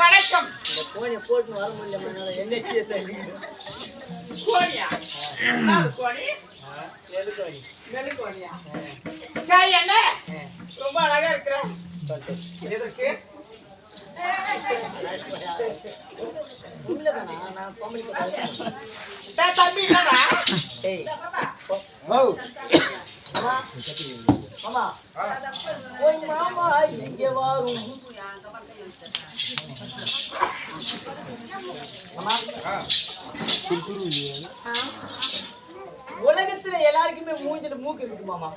வணக்கம். இந்த கோணியை போட்டு வர முடியல என்ன கோணியா? கோணி நெல்லுக்கோணி. நெல்லுக்கோணியா? சரி என்ன ரொம்ப அழகா இருக்கிற. எதற்கு தம்பி என்னடா? மாமா போய் மாமா இங்கே வரும். உலகத்துல எல்லாருக்குமே மூஞ்சில மூக்கு இருக்கு மாமா.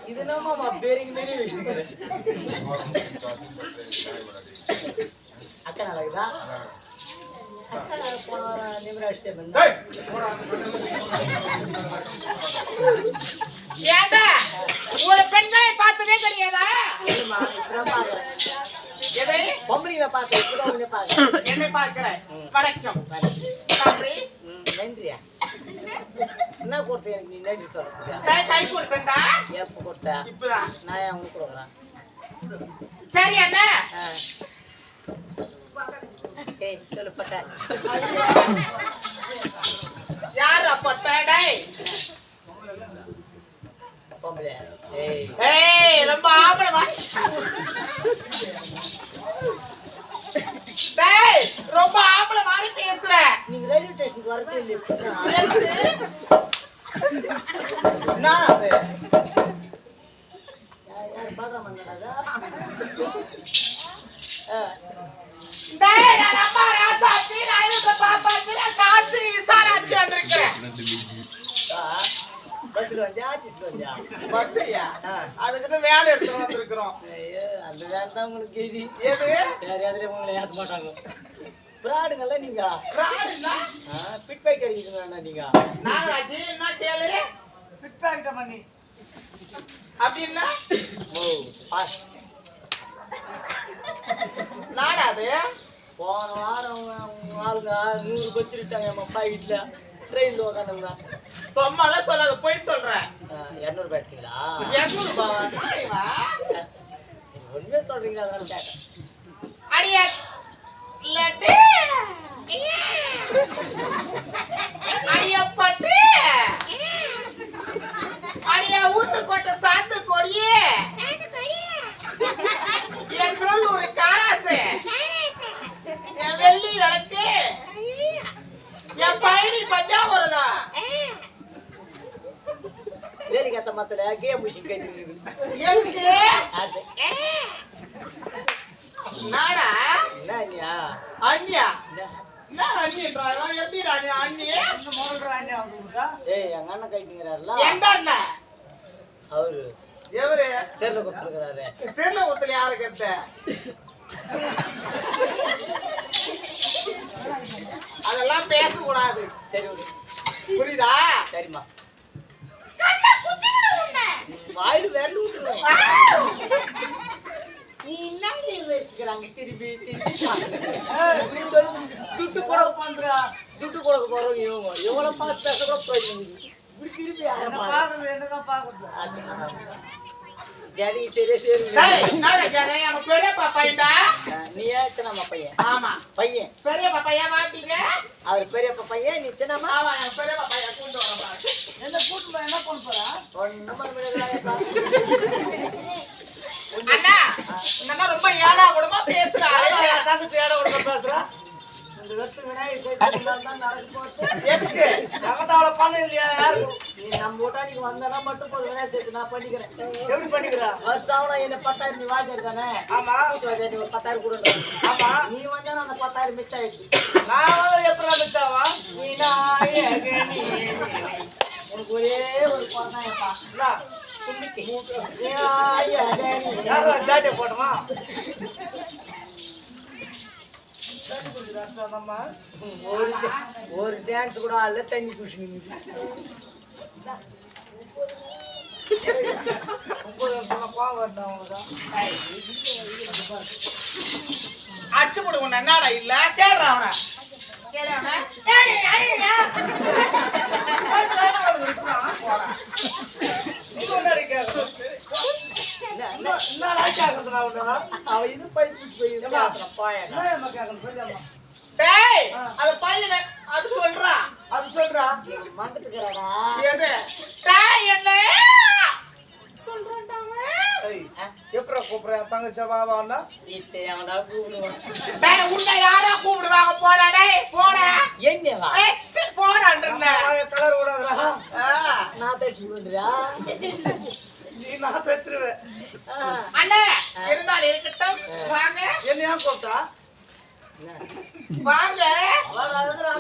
இது என்ன மாமா பேரிங் பெரிய விஷயம். அக்கா நல்லாக்குதா? அக்கா போன நிமிராஷ்டே வந்தா ஏண்டா ஒரு பெண்ணை பார்த்ததே தெரியாதா? எதை பொம்பளைங்களை பார்க்க இப்பதான் பார்க்க என்னை பார்க்கிறேன். வணக்கம். நன்றி. நன்றியா? என்ன கொடுத்த எனக்கு நீ நன்றி சொல்ற? கை கொடுத்தா எப்ப கொடுத்தா? இப்பதான். நான் ஏன் உங்களுக்கு கொடுக்குறேன்? சரி அண்ணா. ஏய் சொல்லப்பட்ட யார் அப்பட்டடை? பொம்பளை. ஏய் ஏய் ரொம்ப ஆம்பளை வா. டேய் ரொம்ப ஆம்பளை மாதிரி பேசுற. நீங்க ரயில்வே ஸ்டேஷனுக்கு வரவே இல்லையே. நான் அது யார் பாடுற மன்னடா? டேய் நான் அம்மா ராசா ரயில்வே பாப்பாத்துல காசி விசாராச்சு வந்திருக்கேன். பஸ்ல வந்தியா ஆபீஸ்ல வந்தியா? பஸ்ஸியா? அதுக்கு வேன் எடுத்து வந்திருக்கோம். ஐயோ அந்த வேன் தான் உங்களுக்கு எதி. எது? வேற எதுல உங்களை ஏத்த மாட்டாங்க. பிராடுங்கல்ல நீங்க. பிராடுனா? பிட் பைட் அடிக்கிறீங்களா நீங்க? நாகராஜ் என்ன கேளு? பிட் பைட் பண்ணி. அப்படினா? ஓ பாஸ். நாடாது? போன வாரம் ஆளுங்க 100 பத்திட்டாங்க நம்ம பாக்கெட்ல. ட்ரெயின்ல உட்காந்துங்களா சும்மாலாம் சொல்லாத போய் சொல்றேன் 200 ரூபாய் எடுத்தீங்களா 200 ரூபாவா சரி ஒண்ணுமே சொல்றீங்களா அதனால கேட்டேன் அடியா லட்டு அடியா பட்டு அடியா ஊத்து கொட்ட சாந்து கொடியே என் ஒரு காராசு என் வெள்ளி விளக்கு என் பழனி பஞ்சாபுரதா வேலைக்கு ஏத்த மத்தல கேம் மிஷின் கைது எதுக்கு அது நாடா என்னயா அண்ணியா என்ன அண்ணின்றா எப்படிடா நீ அண்ணி ஏய் எங்க அண்ணன் கைக்குங்கிறாருல எந்த அண்ணன் அவரு எவரு தெருல கொடுத்துருக்காரு தெருல ஒருத்தர் யாரு கேட்ட அதெல்லாம் பேசக்கூடாது சரி விடு புரியுதா சரிம்மா வாயில வேலை விட்டுருவேன் நீ என்னடி வச்சுக்கிறாங்க திருப்பி திருப்பி துட்டு கூட பண்றா துட்டு கூட போறவங்க இவங்கள பார்த்து பேச கூட போயிடுங்க இப்படி திருப்பி என்னதான் பாக்குறது ஜடி சரி சரி பெரியப்பா பையன்டா நீ சின்னம்மா பையன் ஆமா பையன் பெரியப்பா பையன் மாட்டீங்க அவர் பெரியப்பா பையன் நீ சின்னம்மா ஆமா என் பெரியப்பா பையன் கொண்டு வரப்பா என்ன கூட்டு என்ன பண்ண போறா அண்ணா இந்த ரொம்ப ஏடா கூடமா பேசுறாரு தங்கச்சி ஏடா கூட பேசுறா இந்த வருஷம் விநாயகர் சதுர்த்தி தான் நடக்க போகுது எதுக்கு அவளை பண்ண இல்லையா யாருக்கும் நீ நம்ம வீட்டா நீங்க வந்தா மட்டும் போதும் விநாயகர் சதுர்த்தி நான் பண்ணிக்கிறேன் எப்படி பண்ணிக்கிறேன் வருஷம் ஆகுனா என்ன 10,000 நீ வாங்கி தானே ஆமா நீ ஒரு 10,000 கொடுங்க ஆமா நீ வந்தா அந்த 10,000 மிச்சம் ஆயிடுச்சு நான் வந்து எப்படா மிச்சாவா நீ உனக்கு ஒரே ஒரு பொண்ணாயப்பா ஜாட்டை போட்டோமா ஒரு டான்ஸ் கூட அல்ல தண்ணி குஷி அச்சு போடு உன்ன என்னடா இல்ல கேளுடா அவன கேளு அவன அவ இது டேய் அது பையன அது சொல்றா மறந்துட்டுக்கறடா எது டேய் என்ன எப்பற கூப்பிடுற தங்கச்சி பாபான்னா இத்தே அவனா கூப்பிடுவான் டேய் உன்னை யாரா கூப்பிடுவாங்க போடா டேய் போடா என்னவா ஏச்சி போடான்றே கலர் ஓடாதடா நான் தட்டி விடுறா நீ நான் தச்சிருவேன் அண்ணே இருந்தால் இருக்கட்டும் வாங்க என்னையா கூப்பிட்டா வாங்க